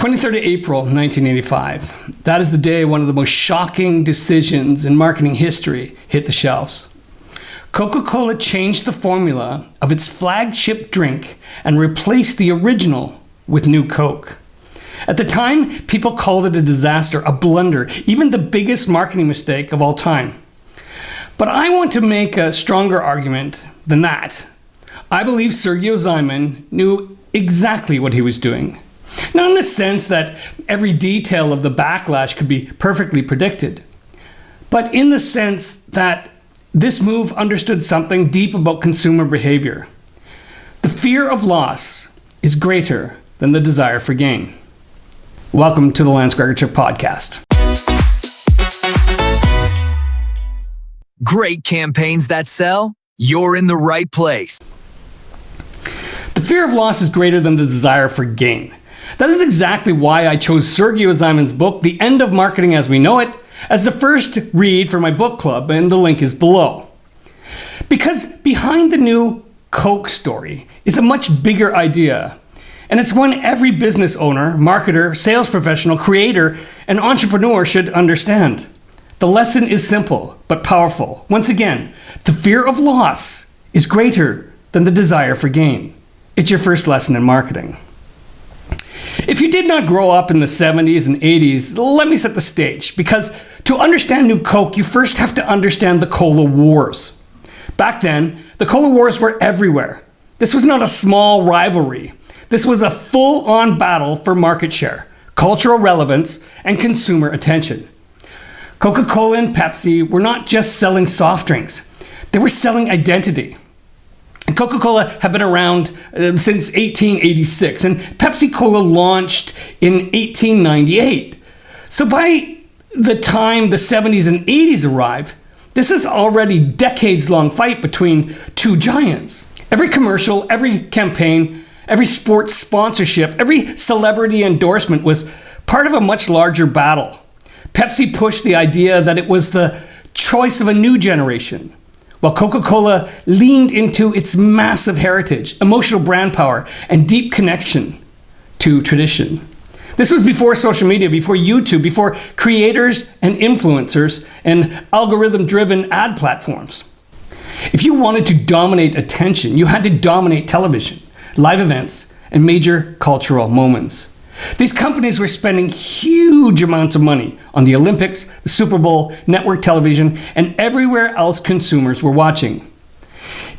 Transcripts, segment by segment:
23rd of April, 1985. That is the day one of the most shocking decisions in marketing history hit the shelves. Coca-Cola changed the formula of its flagship drink and replaced the original with New Coke. At the time, people called it a disaster, a blunder, even the biggest marketing mistake of all time. But I want to make a stronger argument than that. I believe Sergio Zyman knew exactly what he was doing. Not in the sense that every detail of the backlash could be perfectly predicted, but in the sense that this move understood something deep about consumer behavior. The fear of loss is greater than the desire for gain. Welcome to the Lance Gregorchuk podcast. Great campaigns that sell? You're in the right place. The fear of loss is greater than the desire for gain. That is exactly why I chose Sergio Zyman's book, The End of Marketing as We Know It, as the first read for my book club, and the link is below. Because behind the new Coke story is a much bigger idea, and it's one every business owner, marketer, sales professional, creator, and entrepreneur should understand. The lesson is simple, but powerful. Once again, the fear of loss is greater than the desire for gain. It's your first lesson in marketing. If you did not grow up in the 70s and 80s, let me set the stage, because to understand New Coke, you first have to understand the Cola Wars. Back then, the Cola Wars were everywhere. This was not a small rivalry. This was a full-on battle for market share, cultural relevance, and consumer attention. Coca-Cola and Pepsi were not just selling soft drinks. They were selling identity. Coca-Cola had been around since 1886, and Pepsi-Cola launched in 1898. So by the time the 70s and 80s arrived, this was already a decades-long fight between two giants. Every commercial, every campaign, every sports sponsorship, every celebrity endorsement was part of a much larger battle. Pepsi pushed the idea that it was the choice of a new generation, while Coca-Cola leaned into its massive heritage, emotional brand power, and deep connection to tradition. This was before social media, before YouTube, before creators and influencers and algorithm-driven ad platforms. If you wanted to dominate attention, you had to dominate television, live events, and major cultural moments. These companies were spending huge amounts of money on the Olympics, the Super Bowl, network television, and everywhere else consumers were watching.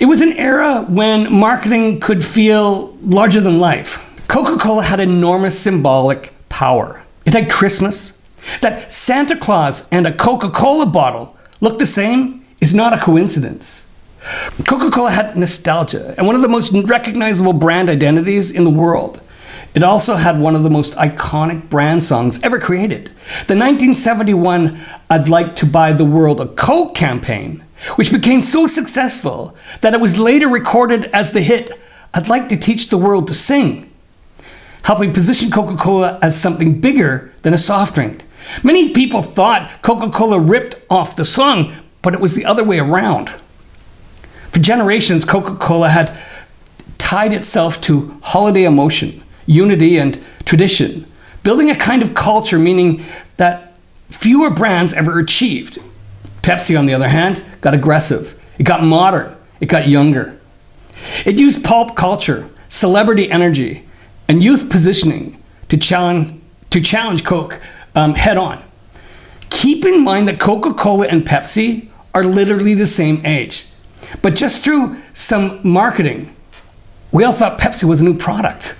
It was an era when marketing could feel larger than life. Coca-Cola had enormous symbolic power. It had Christmas. That Santa Claus and a Coca-Cola bottle looked the same is not a coincidence. Coca-Cola had nostalgia and one of the most recognizable brand identities in the world. It also had one of the most iconic brand songs ever created. The 1971 I'd Like to Buy the World a Coke campaign, which became so successful that it was later recorded as the hit I'd Like to Teach the World to Sing, helping position Coca-Cola as something bigger than a soft drink. Many people thought Coca-Cola ripped off the song, but it was the other way around. For generations, Coca-Cola had tied itself to holiday emotion, unity, and tradition, building a kind of culture meaning that fewer brands ever achieved. Pepsi, on the other hand, got aggressive. It got modern. It got younger. It used pulp culture, celebrity energy, and youth positioning to challenge Coke head on. Keep in mind that Coca-Cola and Pepsi are literally the same age. But just through some marketing, we all thought Pepsi was a new product.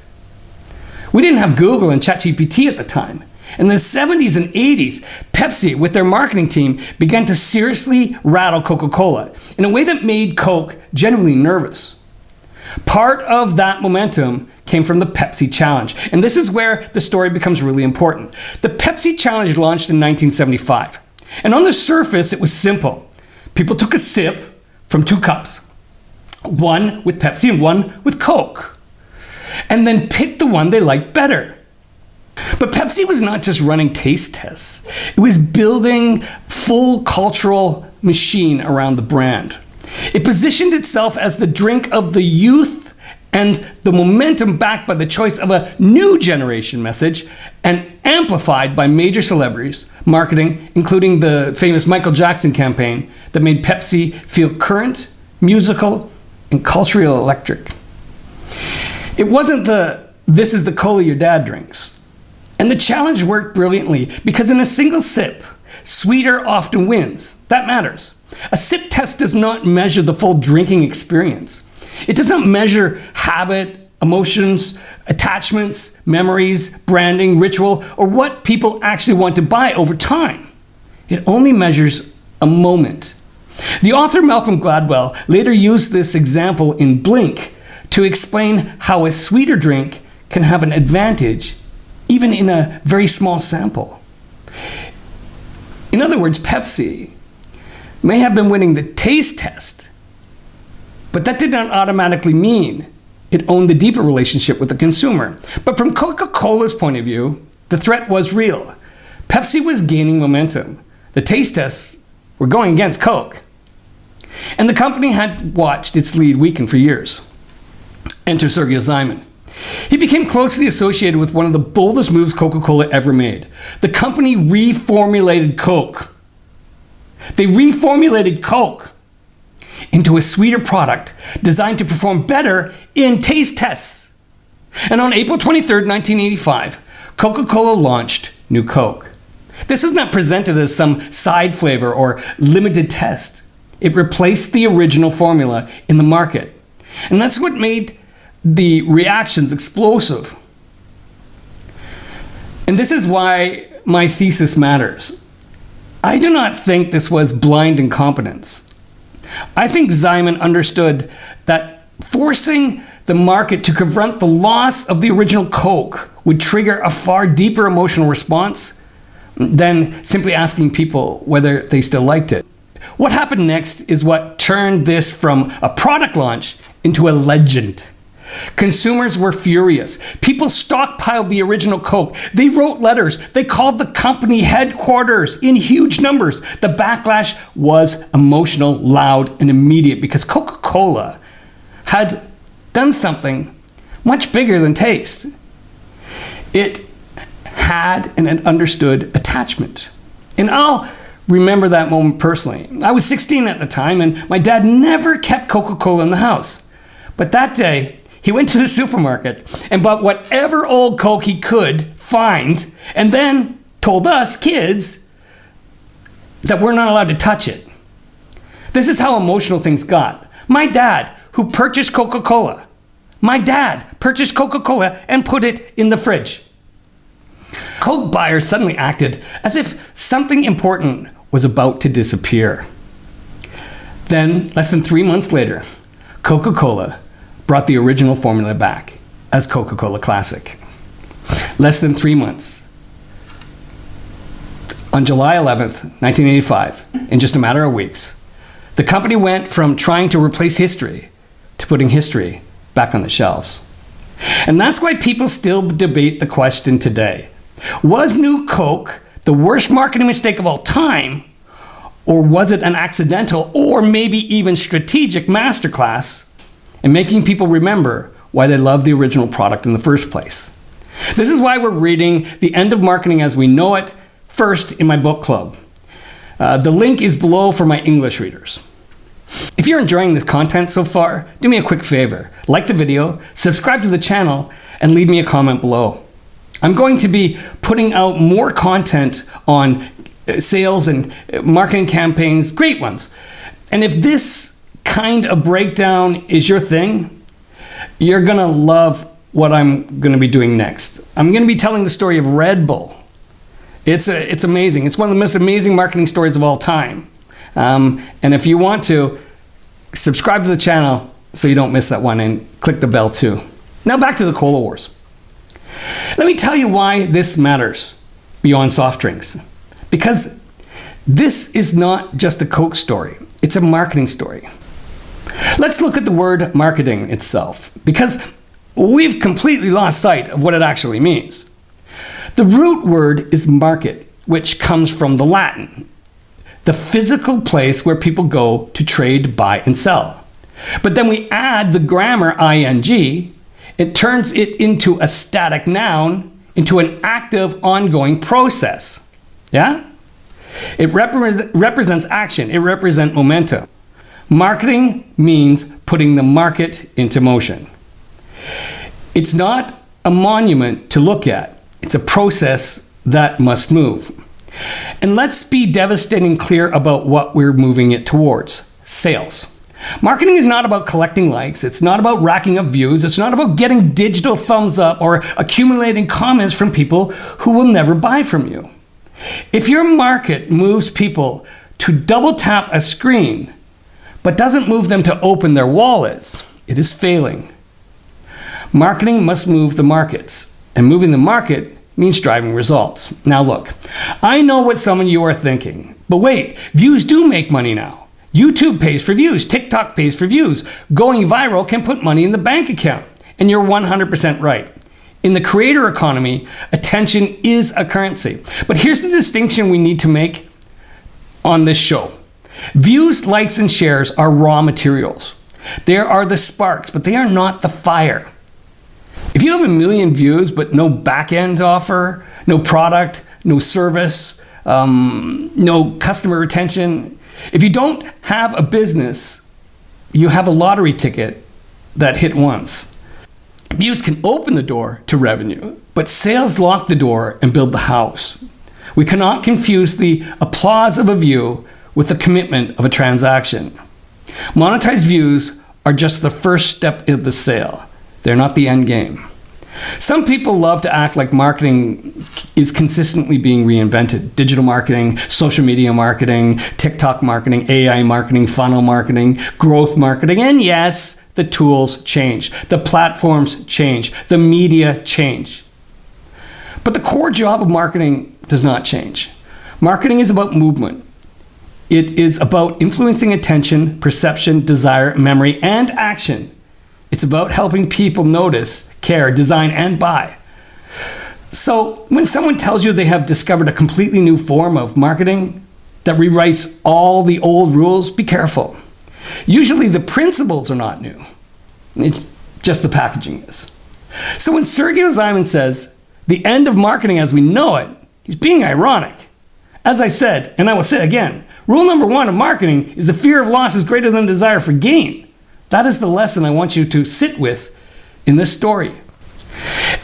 We didn't have Google and ChatGPT at the time. In the 70s and 80s, Pepsi, with their marketing team, began to seriously rattle Coca-Cola in a way that made Coke genuinely nervous. Part of that momentum came from the Pepsi Challenge, and this is where the story becomes really important. The Pepsi Challenge launched in 1975, and on the surface, it was simple. People took a sip from two cups, one with Pepsi and one with Coke, and then picked the one they liked better. But Pepsi was not just running taste tests. It was building full cultural machine around the brand. It positioned itself as the drink of the youth and the momentum backed by the choice of a new generation message and amplified by major celebrities, marketing, including the famous Michael Jackson campaign that made Pepsi feel current, musical, and culturally electric. It wasn't this is the cola your dad drinks. And the challenge worked brilliantly because in a single sip, sweeter often wins. That matters. A sip test does not measure the full drinking experience. It does not measure habit, emotions, attachments, memories, branding, ritual, or what people actually want to buy over time. It only measures a moment. The author Malcolm Gladwell later used this example in Blink to explain how a sweeter drink can have an advantage even in a very small sample. In other words, Pepsi may have been winning the taste test, but that did not automatically mean it owned the deeper relationship with the consumer. But from Coca-Cola's point of view, the threat was real. Pepsi was gaining momentum. The taste tests were going against Coke. And the company had watched its lead weaken for years. Enter Sergey Simon. He became closely associated with one of the boldest moves Coca-Cola ever made. The company reformulated Coke. They reformulated Coke into a sweeter product designed to perform better in taste tests. And on April 23rd, 1985, Coca-Cola launched New Coke. This is not presented as some side flavor or limited test. It replaced the original formula in the market. And that's what made the reactions explosive. And this is why my thesis matters. I do not think this was blind incompetence. I think Simon understood that forcing the market to confront the loss of the original Coke would trigger a far deeper emotional response than simply asking people whether they still liked it. What happened next is what turned this from a product launch into a legend. Consumers were furious. People stockpiled the original Coke. They wrote letters. They called the company headquarters in huge numbers. The backlash was emotional, loud, and immediate because Coca-Cola had done something much bigger than taste. It had an understood attachment. And I'll remember that moment personally. I was 16 at the time, and my dad never kept Coca-Cola in the house. But that day, he went to the supermarket and bought whatever old Coke he could find, and then told us kids that we're not allowed to touch it. This is how emotional things got. My dad, who purchased Coca-Cola, and put it in the fridge. Coke buyers suddenly acted as if something important was about to disappear. Then, less than 3 months later, Coca-Cola brought the original formula back as Coca-Cola Classic. Less than 3 months. On July 11th, 1985, in just a matter of weeks, the company went from trying to replace history to putting history back on the shelves. And that's why people still debate the question today. Was New Coke the worst marketing mistake of all time, or was it an accidental or maybe even strategic masterclass in making people remember why they loved the original product in the first place? This is why we're reading The End of Marketing as We Know It first in my book club. The link is below for my English readers. If you're enjoying this content so far, do me a quick favor. Like the video, subscribe to the channel, and leave me a comment below. I'm going to be putting out more content on sales and marketing campaigns, great ones. And if this kind of breakdown is your thing, you're gonna love what I'm gonna be doing next. I'm gonna be telling the story of Red Bull. It's amazing. It's one of the most amazing marketing stories of all time. And if you want to, subscribe to the channel so you don't miss that one, and click the bell too. Now back to the Cola Wars. Let me tell you why this matters beyond soft drinks. Because this is not just a Coke story, it's a marketing story. Let's look at the word marketing itself, because we've completely lost sight of what it actually means. The root word is market, which comes from the Latin, the physical place where people go to trade, buy, and sell. But then we add the grammar ing, it turns it into a static noun, into an active, ongoing process. Yeah? It represents action. It represents momentum. Marketing means putting the market into motion. It's not a monument to look at. It's a process that must move. And let's be devastatingly clear about what we're moving it towards: sales. Marketing is not about collecting likes. It's not about racking up views. It's not about getting digital thumbs up or accumulating comments from people who will never buy from you. If your market moves people to double tap a screen, but doesn't move them to open their wallets, it is failing. Marketing must move the markets, and moving the market means driving results. Now look, I know what some of you are thinking, but wait, views do make money now. YouTube pays for views, TikTok pays for views. Going viral can put money in the bank account, and you're 100% right. In the creator economy, attention is a currency. But here's the distinction we need to make on this show. Views, likes, and shares are raw materials. They are the sparks, but they are not the fire. If you have 1 million views, but no back-end offer, no product, no service, no customer retention, if you don't have a business, you have a lottery ticket that hit once. Views can open the door to revenue, but sales lock the door and build the house. We cannot confuse the applause of a view with the commitment of a transaction. Monetized views are just the first step of the sale. They're not the end game. Some people love to act like marketing is consistently being reinvented. Digital marketing, social media marketing, TikTok marketing, AI marketing, funnel marketing, growth marketing, and yes, the tools change, the platforms change, the media change. But the core job of marketing does not change. Marketing is about movement. It is about influencing attention, perception, desire, memory, and action. It's about helping people notice, care, design, and buy. So when someone tells you they have discovered a completely new form of marketing that rewrites all the old rules, be careful. Usually the principles are not new. It's just the packaging is. So when Sergey Zyman says, the end of marketing as we know it, he's being ironic. As I said, and I will say again, rule number 1 of marketing is the fear of loss is greater than desire for gain. That is the lesson I want you to sit with in this story.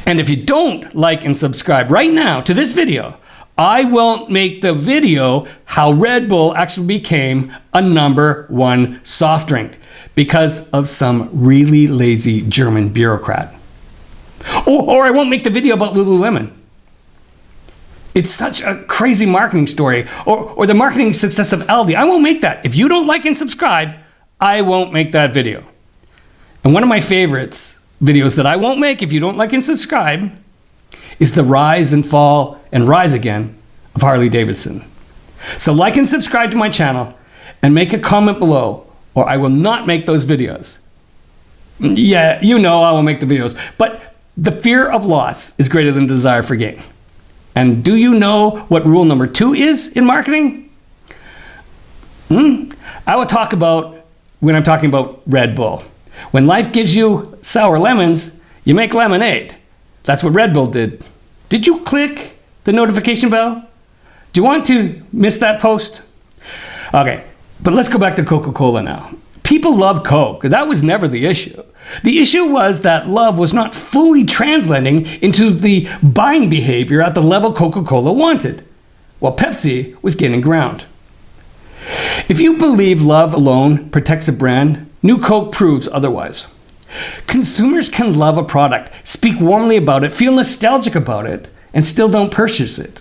And if you don't like and subscribe right now to this video, I won't make the video how Red Bull actually became a #1 soft drink because of some really lazy German bureaucrat. Or I won't make the video about Lululemon. It's such a crazy marketing story. Or the marketing success of Aldi. I won't make that. If you don't like and subscribe, I won't make that video. And one of my favorites videos that I won't make if you don't like and subscribe is the rise and fall and rise again of Harley Davidson. So like and subscribe to my channel and make a comment below or I will not make those videos. Yeah, you know I will make the videos, but the fear of loss is greater than desire for gain. And do you know what rule number 2 is in marketing? I will talk about when I'm talking about Red Bull. When life gives you sour lemons, you make lemonade. That's what Red Bull did. Did you click the notification bell? Do you want to miss that post? Okay, but let's go back to Coca-Cola now. People love Coke. That was never the issue. The issue was that love was not fully translating into the buying behavior at the level Coca-Cola wanted, while Pepsi was gaining ground. If you believe love alone protects a brand, New Coke proves otherwise. Consumers can love a product, speak warmly about it, feel nostalgic about it, and still don't purchase it.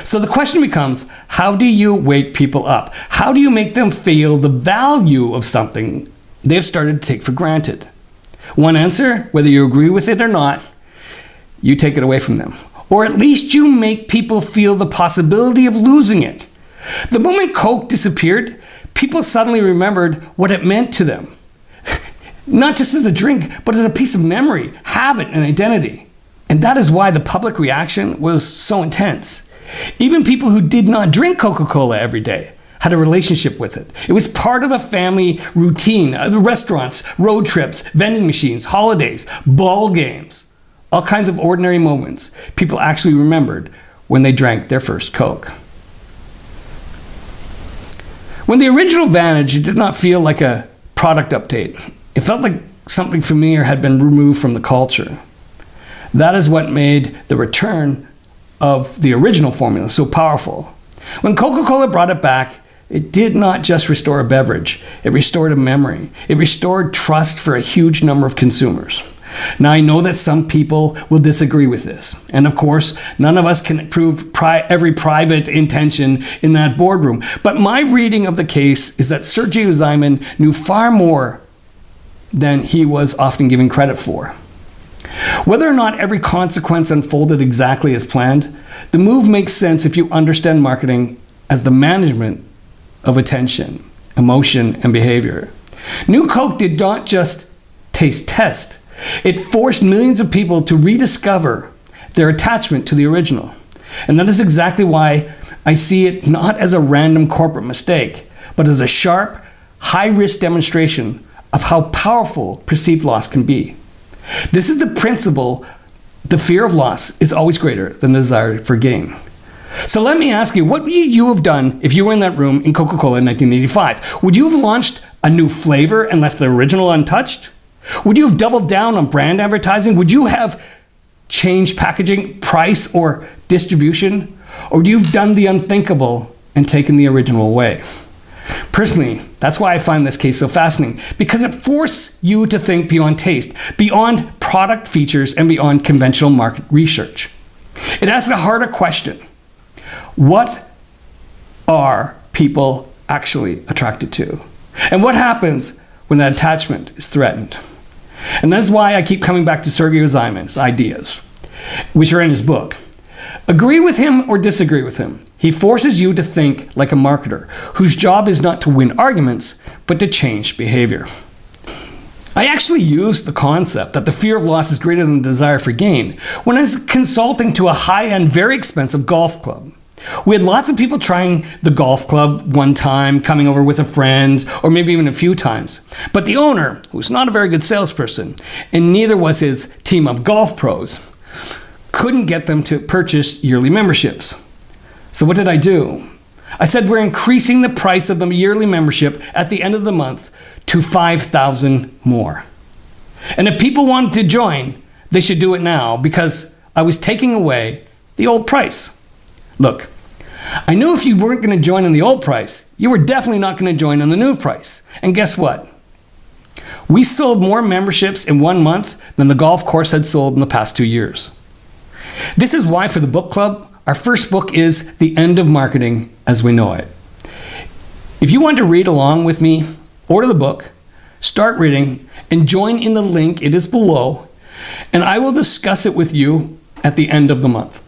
So the question becomes, how do you wake people up? How do you make them feel the value of something they've started to take for granted? One answer, whether you agree with it or not, you take it away from them. Or at least you make people feel the possibility of losing it. The moment Coke disappeared, people suddenly remembered what it meant to them. Not just as a drink, but as a piece of memory, habit, and identity. And that is why the public reaction was so intense. Even people who did not drink Coca-Cola every day had a relationship with it. It was part of a family routine. The restaurants, road trips, vending machines, holidays, ball games, all kinds of ordinary moments people actually remembered when they drank their first Coke. When the original vanished, it did not feel like a product update. It felt like something familiar had been removed from the culture. That is what made the return of the original formula so powerful. When Coca-Cola brought it back, it did not just restore a beverage. It restored a memory. It restored trust for a huge number of consumers. Now, I know that some people will disagree with this. And of course, none of us can prove every private intention in that boardroom. But my reading of the case is that Sergio Zyman knew far more than he was often given credit for. Whether or not every consequence unfolded exactly as planned, the move makes sense if you understand marketing as the management of attention, emotion, and behavior. New Coke did not just taste test. It forced millions of people to rediscover their attachment to the original. And that is exactly why I see it not as a random corporate mistake, but as a sharp, high-risk demonstration of how powerful perceived loss can be. This is the principle: the fear of loss is always greater than the desire for gain. So let me ask you, what would you have done if you were in that room in Coca-Cola in 1985? Would you have launched a new flavor and left the original untouched? Would you have doubled down on brand advertising? Would you have changed packaging, price, or distribution? Or would you have done the unthinkable and taken the original away? Personally, that's why I find this case so fascinating, because it forces you to think beyond taste, beyond product features, and beyond conventional market research. It asks a harder question: what are people actually attracted to? And what happens when that attachment is threatened? And that's why I keep coming back to Sergio Zyman's ideas, which are in his book. Agree with him or disagree with him, he forces you to think like a marketer whose job is not to win arguments, but to change behavior. I actually used the concept that the fear of loss is greater than the desire for gain when I was consulting to a high-end, very expensive golf club. We had lots of people trying the golf club one time, coming over with a friend, or maybe even a few times. But the owner, who was not a very good salesperson, and neither was his team of golf pros, couldn't get them to purchase yearly memberships. So what did I do? I said, we're increasing the price of the yearly membership at the end of the month to $5,000 more. And if people wanted to join, they should do it now, because I was taking away the old price. Look, I knew if you weren't going to join on the old price, you were definitely not going to join on the new price. And guess what? We sold more memberships in 1 month than the golf course had sold in the past 2 years. This is why for the book club, our first book is The End of Marketing as We Know It. If you want to read along with me, order the book, start reading, and join in the link. It is below, and I will discuss it with you at the end of the month.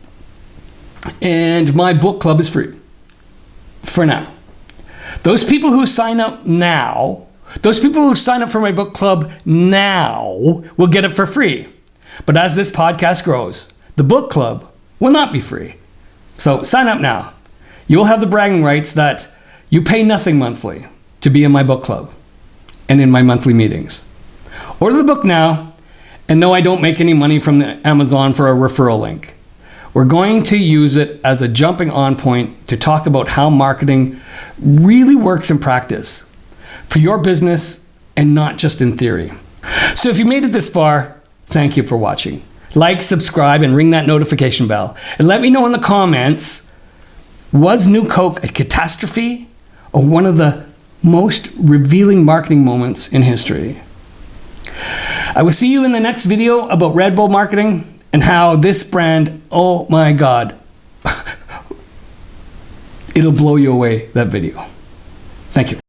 And my book club is free for now. Those people who sign up now, those people who sign up for my book club now will get it for free. But as this podcast grows, the book club will not be free. So sign up now. You will have the bragging rights that you pay nothing monthly to be in my book club and in my monthly meetings. Order the book now, and no, I don't make any money from the Amazon for a referral link. We're going to use it as a jumping on point to talk about how marketing really works in practice for your business and not just in theory. So if you made it this far, thank you for watching. Like, subscribe, and ring that notification bell. And let me know in the comments, was New Coke a catastrophe or one of the most revealing marketing moments in history? I will see you in the next video about Red Bull marketing and how this brand, oh my God, it'll blow you away, that video. Thank you.